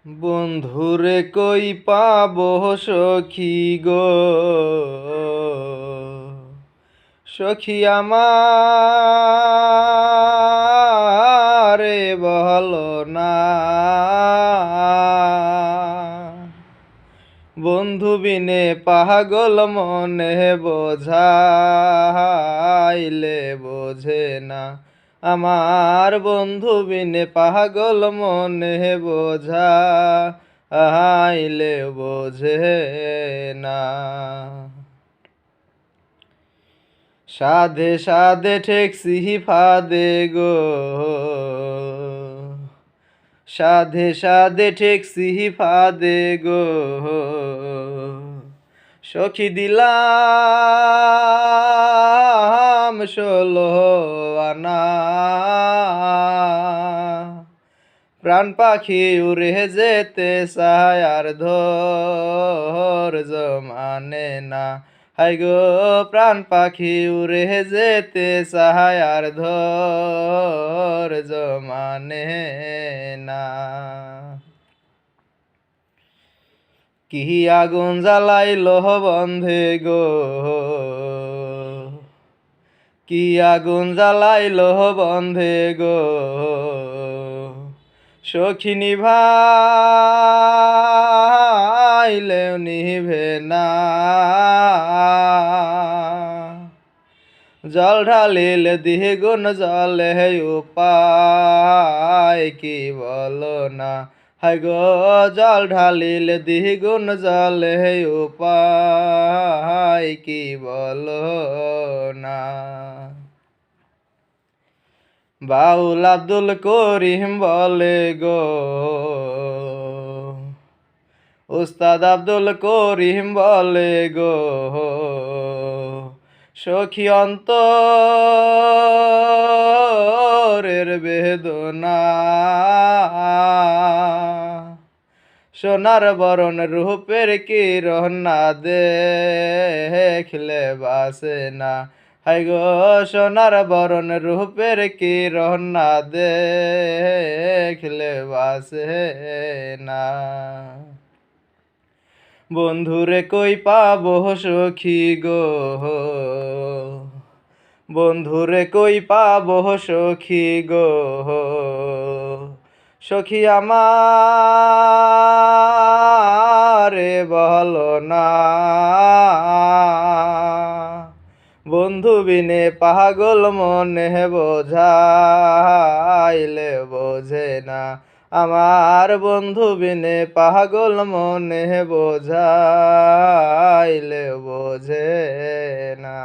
বন্ধুরে কই পাবো সখী গো, সখী আমারে বলো না। বন্ধু বিনে পাগল মনে বোঝাইলে বোঝে না। আমার বন্ধু বিনে পাগল মনে বোঝাইলে বোঝে না। সাধে সাধে ঠেকছি ফাদে গো, সাধে সাধে ঠেকছি ফাদে গো, সখী দিলাম 16 আনা। প্রাণ পাখি উড়ে যেতে চায় আর ধৈর্য মানে না। হাই গো প্রাণ পাখি উড়ে যেতে চায় আর ধৈর্য মানে না। কি আগুন জ্বালাইল বন্ধে গো, কি আগুন জ্বালাইল বন্ধে গো, সখী নিভাইলেও নিভে না। জল ঢালিলে দ্বিগুণ জলে উপায় কি বলো না। হাই গো জল ঢালিলে দ্বিগুণ জলে উপায় কি বলো না। বাউল আব্দুল করিম বলে গো, উস্তাদ আব্দুল করিম বলে গো, সখী অন্তরের বেদনা। সোনার বরণ রূপের কিরণ না দেখলে বাসে না। হাই গো সোনার বরণ রূপের কিরণ না দেখলে বাসে না। বন্ধুরে কই পাবো সখী গো, বন্ধুরে কই পাবো সখী গো, সখী আমারে বলো না। বন্ধু বিনে পাগল মনে বোঝাইলে বোঝে না। আমার বন্ধু বিনে পাগল মনে বোঝাইলে বোঝে না।